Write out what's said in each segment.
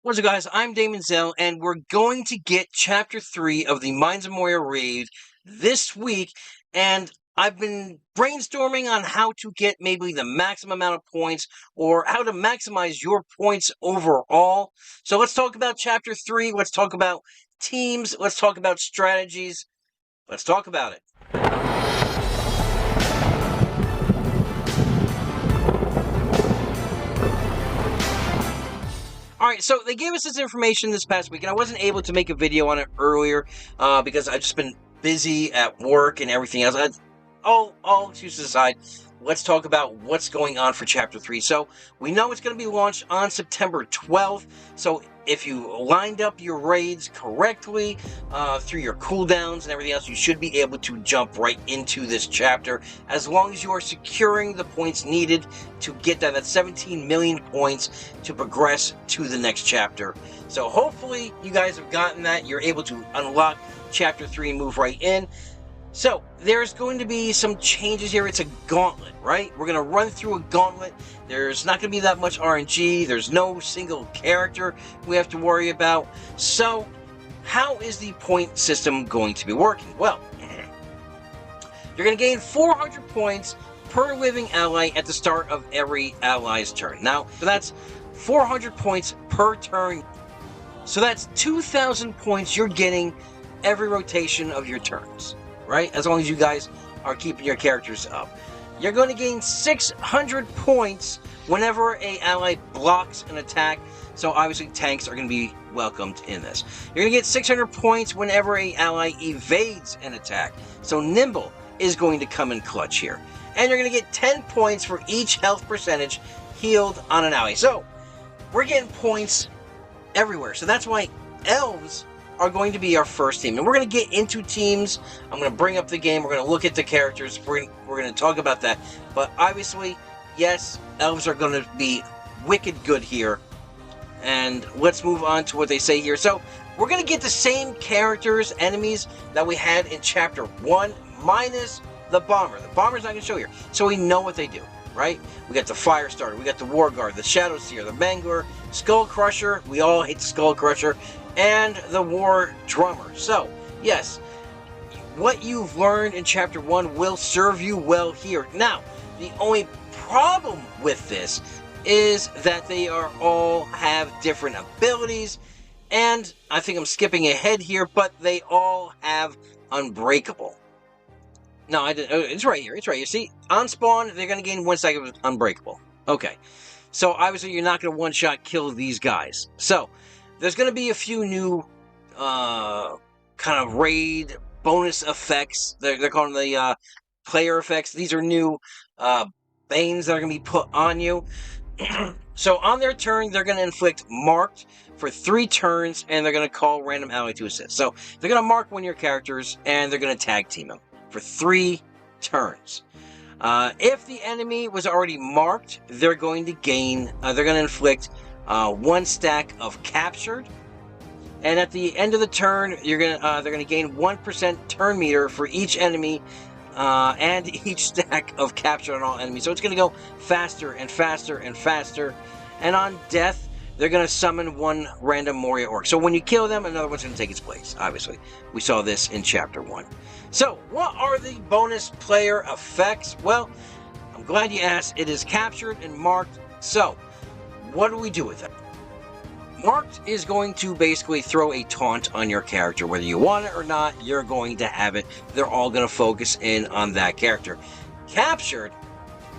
What's up, guys? I'm Daemonxel, and we're going to get Chapter 3 of the Mines of Moria raid this week, and I've been brainstorming on how to get maybe the maximum amount of points, or how to maximize your points overall. So let's talk about Chapter 3, let's talk about teams, let's talk about strategies, let's talk about it. Alright, so they gave us this information this past week, and I wasn't able to make a video on it earlier because I've just been busy at work and everything else. All excuses aside, let's talk about what's going on for Chapter 3. So, we know it's going to be launched on September 12th, so if you lined up your raids correctly through your cooldowns and everything else, you should be able to jump right into this chapter, as long as you are securing the points needed to get that 17 million points to progress to the next chapter. So hopefully you guys have gotten that, you're able to unlock Chapter 3 and move right in. So, there's going to be some changes here. It's a gauntlet, right? We're going to run through a gauntlet. There's not going to be that much RNG. There's no single character we have to worry about. So, how is the point system going to be working? Well, you're going to gain 400 points per living ally at the start of every ally's turn. Now, so that's 400 points per turn. So that's 2,000 points you're getting every rotation of your turns. Right? As long as you guys are keeping your characters up. You're going to gain 600 points whenever an ally blocks an attack. So obviously tanks are going to be welcomed in this. You're going to get 600 points whenever an ally evades an attack. So Nimble is going to come in clutch here. And you're going to get 10 points for each health percentage healed on an ally. So we're getting points everywhere. So that's why Elves are going to be our first team, and we're going to get into teams. I'm going to bring up the game, we're going to look at the characters, we're going to talk about that, but obviously, yes, Elves are going to be wicked good here, and let's move on to what they say here. So, we're going to get the same characters, enemies, that we had in Chapter 1, minus the Bomber. The Bomber's not going to show here, so we know what they do, right? We got the Firestarter, we got the War Guard, the Shadow Seer, the Mangler, Skull Crusher, we all hate the Skull Crusher, and the War Drummer. So, yes, what you've learned in Chapter 1 will serve you well here. Now, the only problem with this is that they all have different abilities, and I think I'm skipping ahead here, but they all have Unbreakable. No, it's right here, See, on spawn, they're going to gain 1 second of Unbreakable. Okay, so obviously you're not going to one-shot kill these guys. So, there's going to be a few new kind of raid bonus effects. They're calling the player effects. These are new banes that are going to be put on you. So on their turn, they're going to inflict marked for 3 turns, and they're going to call random ally to assist. So they're going to mark one of your characters, and they're going to tag team them for 3 turns. If the enemy was already marked, they're going to gain, they're going to inflict 1 stack of captured, and at the end of the turn, they're gonna gain 1% turn meter for each enemy, and each stack of captured on all enemies. So it's gonna go faster and faster and faster. And on death, they're gonna summon 1 random Moria Orc. So when you kill them, another one's gonna take its place. Obviously, we saw this in Chapter 1. So what are the bonus player effects? Well, I'm glad you asked. It is captured and marked. So what do we do with it? Marked is going to basically throw a taunt on your character. Whether you want it or not, you're going to have it. They're all going to focus in on that character. Captured,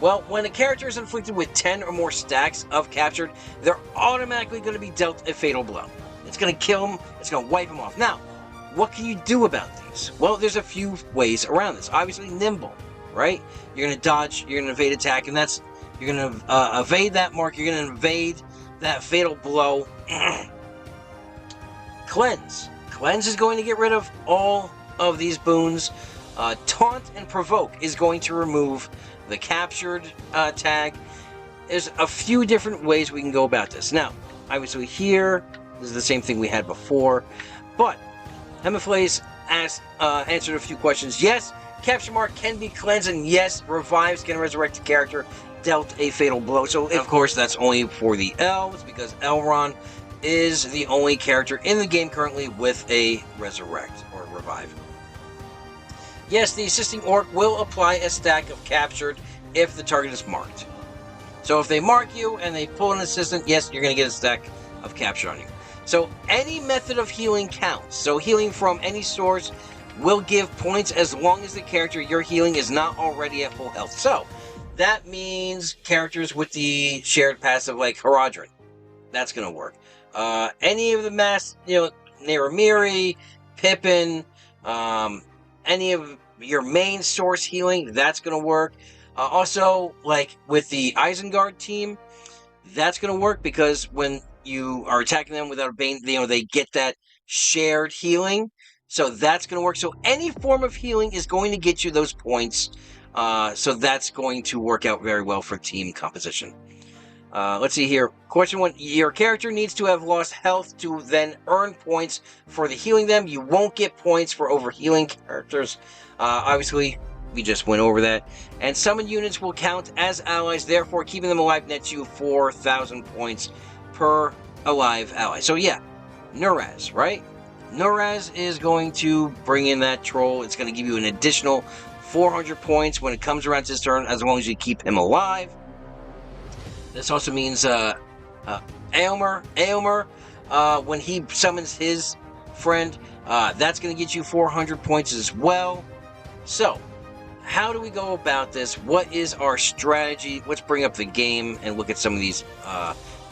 well, when a character is inflicted with 10 or more stacks of captured, they're automatically going to be dealt a fatal blow. It's going to kill them, it's going to wipe them off. Now, what can you do about these? Well, there's a few ways around this. Obviously, Nimble, right? You're going to dodge, you're going to evade attack, and that's you're going to evade that mark. You're going to evade that fatal blow. Cleanse. Cleanse is going to get rid of all of these boons. Taunt and Provoke is going to remove the captured tag. There's a few different ways we can go about this. Now, obviously here, this is the same thing we had before. But, Hemiflace answered a few questions. Yes, capture mark can be cleansed, and yes, revives can resurrect a character dealt a fatal blow. So, of course, that's only for the Elves, because Elrond is the only character in the game currently with a resurrect or revive. Yes, the assisting orc will apply a stack of captured if the target is marked. So if they mark you and they pull an assistant, yes, you're going to get a stack of captured on you. So any method of healing counts. So healing from any source will give points as long as the character you're healing is not already at full health. So that means characters with the shared passive like Haradrim. That's going to work. Any of the mass, Naramiri, Pippin, any of your main source healing, that's going to work. Also, like with the Isengard team, that's going to work because when you are attacking them without a Bane, they get that shared healing. So that's going to work. So any form of healing is going to get you those points. So that's going to work out very well for team composition. Let's see here. Question 1. Your character needs to have lost health to then earn points for the healing them. You won't get points for overhealing characters. Obviously, we just went over that. And summon units will count as allies. Therefore, keeping them alive nets you 4,000 points per alive ally. So yeah, Nuraz, right? Nuraz is going to bring in that troll. It's going to give you an additional 400 points when it comes around to his turn, as long as you keep him alive. This also means Éowyn, when he summons his friend, that's going to get you 400 points as well. So, how do we go about this? What is our strategy? Let's bring up the game and look at some of these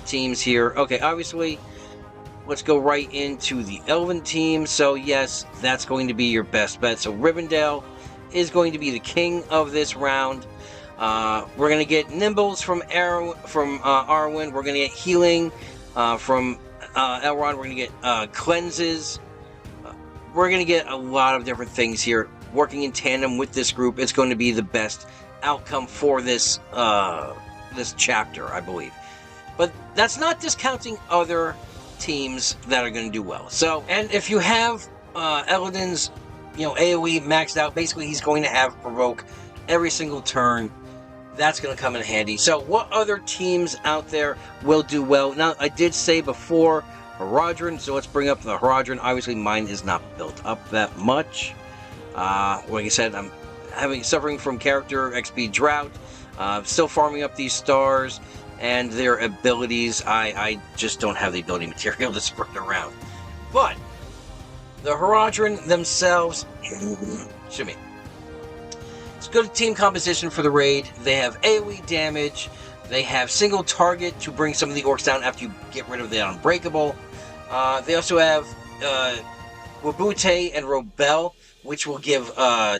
teams here. Okay, obviously, let's go right into the Elven team. So, yes, that's going to be your best bet. So, Rivendell is going to be the king of this round. We're going to get Nimbles from Arwen. We're going to get healing from Elrond. We're going to get cleanses. We're going to get a lot of different things here. Working in tandem with this group, it's going to be the best outcome for this this chapter, I believe. But that's not discounting other teams that are going to do well. So, and if you have Eladin's, AoE maxed out, basically he's going to have provoke every single turn. That's going to come in handy. So what other teams out there will do well? Now, I did say before Haradrim, so let's bring up the Haradrim. Obviously, mine is not built up that much. Like I said, I'm suffering from character XP drought. Still farming up these stars and their abilities. I just don't have the ability material to spread around. But the Haradrim themselves, excuse me, it's good team composition for the raid. They have AoE damage. They have single target to bring some of the orcs down after you get rid of the unbreakable. They also have Wabute and Robel, which will give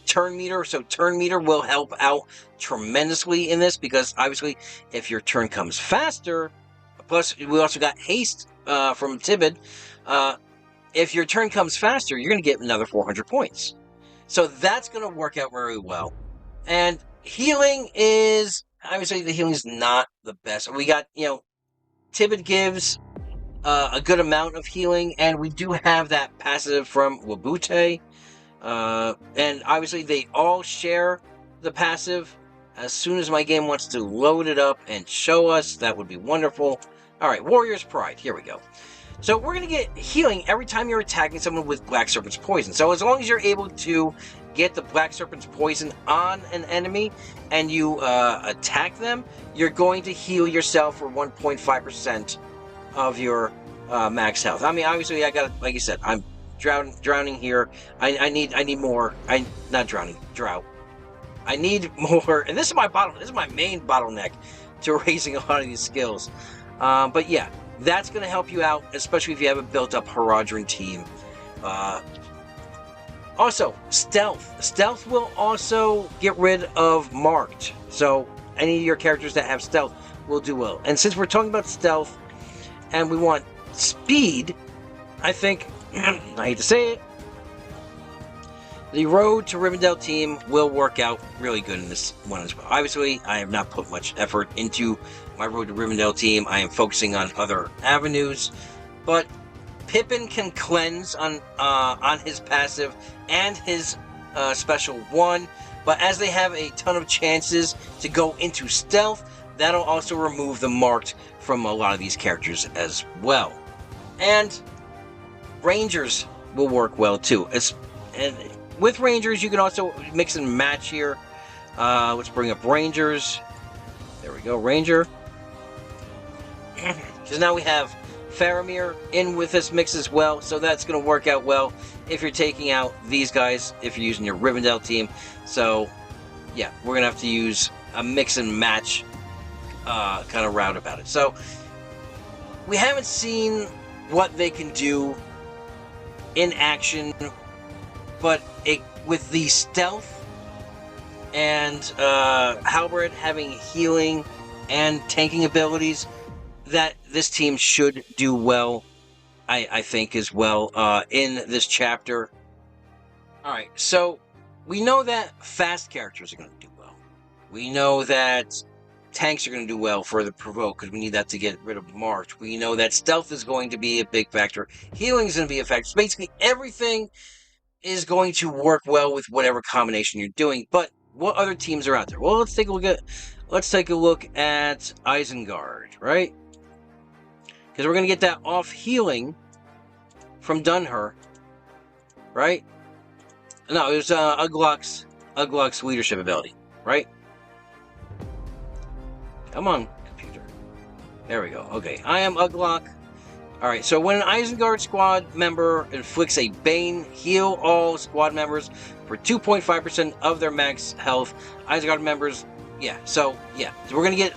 turn meter. So turn meter will help out tremendously in this, because obviously if your turn comes faster, plus we also got haste from Tibid. If your turn comes faster, you're going to get another 400 points. So that's going to work out very well. And healing is, obviously the healing is not the best. We got, Tibid gives a good amount of healing, and we do have that passive from Wabute. And obviously they all share the passive. As soon as my game wants to load it up and show us, that would be wonderful. Alright, Warrior's Pride, here we go. So we're going to get healing every time you're attacking someone with Black Serpent's Poison. So as long as you're able to get the Black Serpent's Poison on an enemy and you attack them, you're going to heal yourself for 1.5% of your max health. I mean, obviously, I got, like you said, I'm drowning here. I need more. Not drowning, drought. I need more, and this is my main bottleneck to raising a lot of these skills. But yeah, that's going to help you out, especially if you have a built-up Haradrim team. Also, stealth. Stealth will also get rid of marked. So any of your characters that have stealth will do well. And since we're talking about stealth and we want speed, I think, I hate to say it, the Road to Rivendell team will work out really good in this one as well. Obviously, I have not put much effort into my Road to Rivendell team. I am focusing on other avenues, but Pippin can cleanse on his passive and his special one, but as they have a ton of chances to go into stealth, that'll also remove the marked from a lot of these characters as well. And Rangers will work well too. And with Rangers, you can also mix and match here. Let's bring up Rangers. There we go, Ranger. Because now we have Faramir in with this mix as well, so that's going to work out well if you're taking out these guys, if you're using your Rivendell team. So, yeah, we're going to have to use a mix and match kind of route about it. So, we haven't seen what they can do in action, but with the stealth and Halberd having healing and tanking abilities, that this team should do well, I think, as well, in this chapter. Alright, so we know that fast characters are going to do well. We know that tanks are going to do well for the provoke, because we need that to get rid of March. We know that stealth is going to be a big factor. Healing is going to be a factor. So basically, everything is going to work well with whatever combination you're doing. But what other teams are out there? Well, let's take a look at Isengard, right? Because we're going to get that off healing from Dunher, right? No, it was Ugluk's leadership ability, right? Come on, computer. There we go. Okay, I am Ugluk. Alright, so when an Isengard squad member inflicts a Bane, heal all squad members for 2.5% of their max health. Isengard members, so we're going to get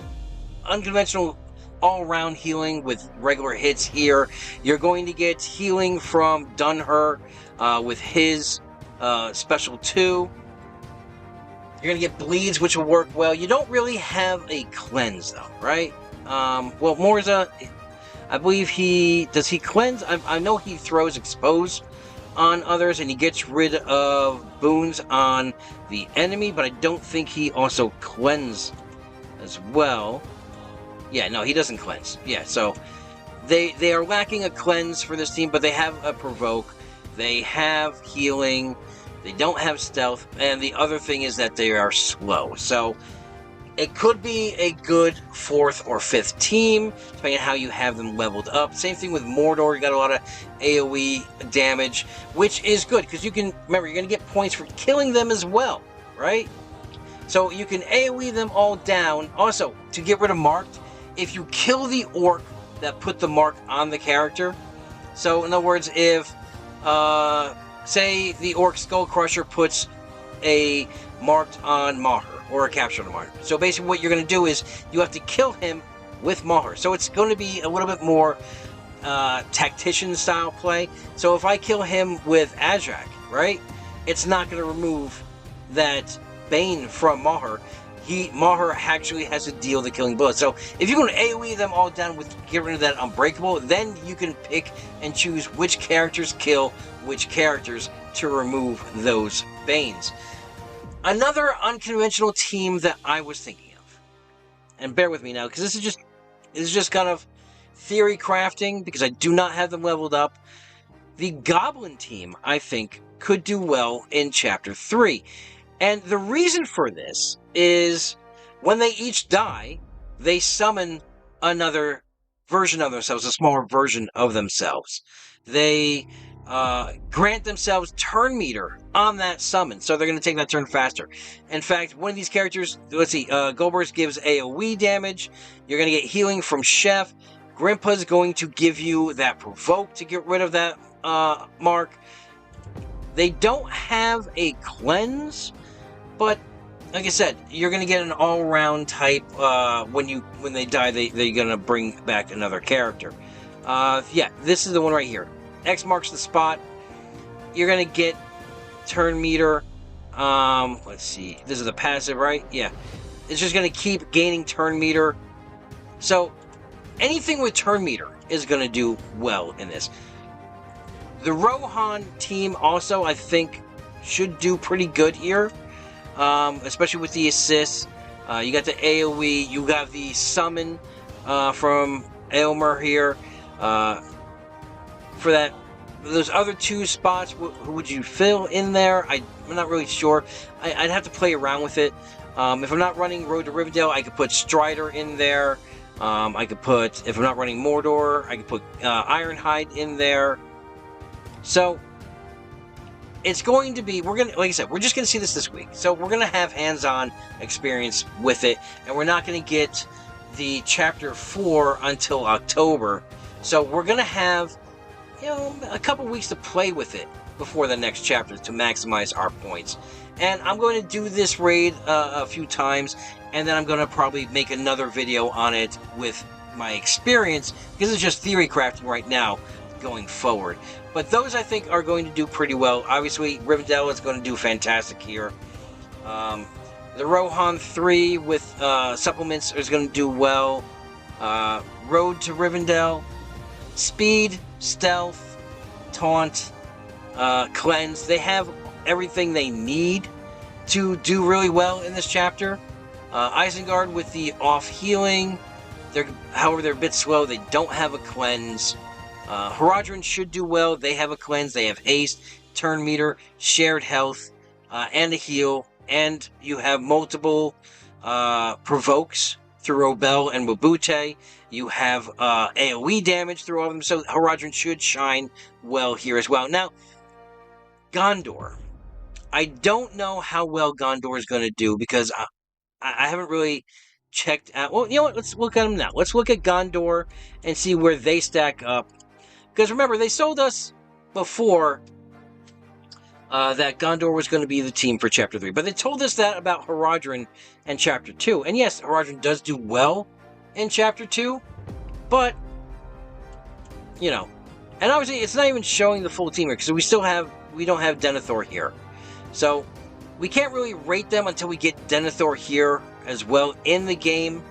unconventional all-round healing with regular hits here. You're going to get healing from Dunher with his special 2. You're going to get bleeds, which will work well. You don't really have a cleanse, though, right? Well, Morza, I believe does he cleanse? I know he throws expose on others, and he gets rid of boons on the enemy, but I don't think he also cleanse as well. Yeah, no, he doesn't cleanse. Yeah, so they are lacking a cleanse for this team, but they have a provoke. They have healing. They don't have stealth. And the other thing is that they are slow. So it could be a good 4th or 5th team, depending on how you have them leveled up. Same thing with Mordor. You got a lot of AoE damage, which is good, because you can, remember, you're going to get points for killing them as well, right? So you can AoE them all down. Also, to get rid of marked, if you kill the orc that put the mark on the character, so in other words, if, say, the orc Skull Crusher puts a marked on Maher, or a capture on Maher. So basically what you're going to do is, you have to kill him with Maher. So it's going to be a little bit more tactician-style play. So if I kill him with Azrak, right, it's not going to remove that Bane from Maher. Maher actually has to deal the killing blow. So if you're going to AoE them all down with get rid of that Unbreakable, then you can pick and choose which characters kill which characters to remove those Banes. Another unconventional team that I was thinking of, and bear with me now, because this is just kind of theory crafting, because I do not have them leveled up. The Goblin team, I think, could do well in Chapter 3. And the reason for this is when they each die, they summon another version of themselves, a smaller version of themselves. They grant themselves turn meter on that summon, so they're going to take that turn faster. In fact, one of these characters, let's see, Goldberg gives AoE damage. You're going to get healing from Chef. Grimpa's going to give you that provoke to get rid of that mark. They don't have a cleanse, but like I said, you're going to get an all-round type. When they die, they're going to bring back another character. Yeah, this is the one right here. X marks the spot. You're going to get turn meter. Let's see. This is the passive, right? Yeah. It's just going to keep gaining turn meter. So anything with turn meter is going to do well in this. The Rohan team also, I think, should do pretty good here. Especially with the assists. You got the AoE. You got the summon from Aylmer here. For those other 2 spots, who would you fill in there? I'm not really sure. I'd have to play around with it. If I'm not running Road to Rivendell, I could put Strider in there. I could put, if I'm not running Mordor, I could put Ironhide in there. So it's going to be, like I said, we're just going to see this week. So we're going to have hands-on experience with it, and we're not going to get the Chapter 4 until October. So we're going to have, a couple weeks to play with it before the next chapter to maximize our points. And I'm going to do this raid a few times, and then I'm going to probably make another video on it with my experience, because it's just theory crafting right now going forward. But those, I think, are going to do pretty well. Obviously, Rivendell is going to do fantastic here. The Rohan 3 with supplements is going to do well. Road to Rivendell. Speed, Stealth, Taunt, Cleanse. They have everything they need to do really well in this chapter. Isengard with the off healing. However, they're a bit slow. They don't have a Cleanse. Haradrim should do well. They have a Cleanse. They have Haste, Turn Meter, Shared Health, and a Heal. And you have multiple Provokes through Obel and Wabute. You have AoE damage through all of them. So Haradrim should shine well here as well. Now, Gondor. I don't know how well Gondor is going to do, because I haven't really checked out. Well, you know what? Let's look at them now. Let's look at Gondor and see where they stack up. Because remember, they sold us before that Gondor was going to be the team for Chapter 3. But they told us that about Haradrim and Chapter 2. And yes, Haradrim does do well in Chapter 2. But, and obviously it's not even showing the full team here, because we don't have Denethor here. So we can't really rate them until we get Denethor here as well in the game.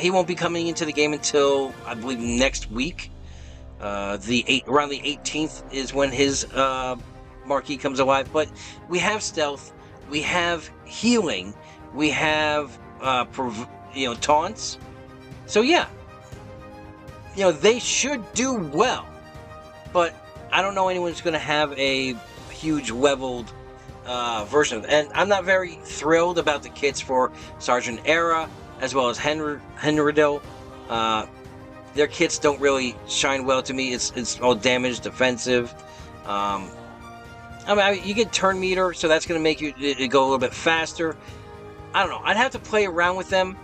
He won't be coming into the game until, I believe, next week. Around the 18th is when his marquee comes alive. But we have Stealth, we have Healing, we have Taunts. So yeah, they should do well. But I don't know anyone's going to have a huge leveled version of it. And I'm not very thrilled about the kits for Sergeant Era as well as Henrydil. Their kits don't really shine well to me. It's all damage, defensive. You get Turn Meter, so that's going to make it go a little bit faster. I don't know. I'd have to play around with them.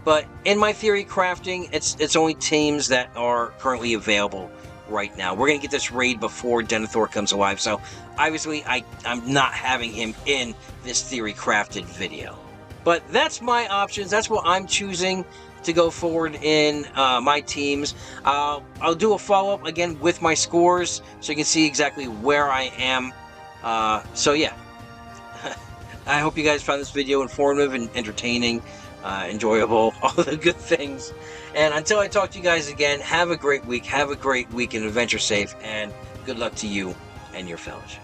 But in my theory crafting, it's only teams that are currently available right now. We're going to get this raid before Denethor comes alive, so obviously I'm not having him in this theory crafted video. But that's my options. That's what I'm choosing to go forward in my teams. I'll do a follow-up again with my scores so you can see exactly where I am. So yeah, I hope you guys found this video informative and entertaining, enjoyable, all the good things. And until I talk to you guys again, have a great week. Have a great week and adventure safe, and good luck to you and your fellowship.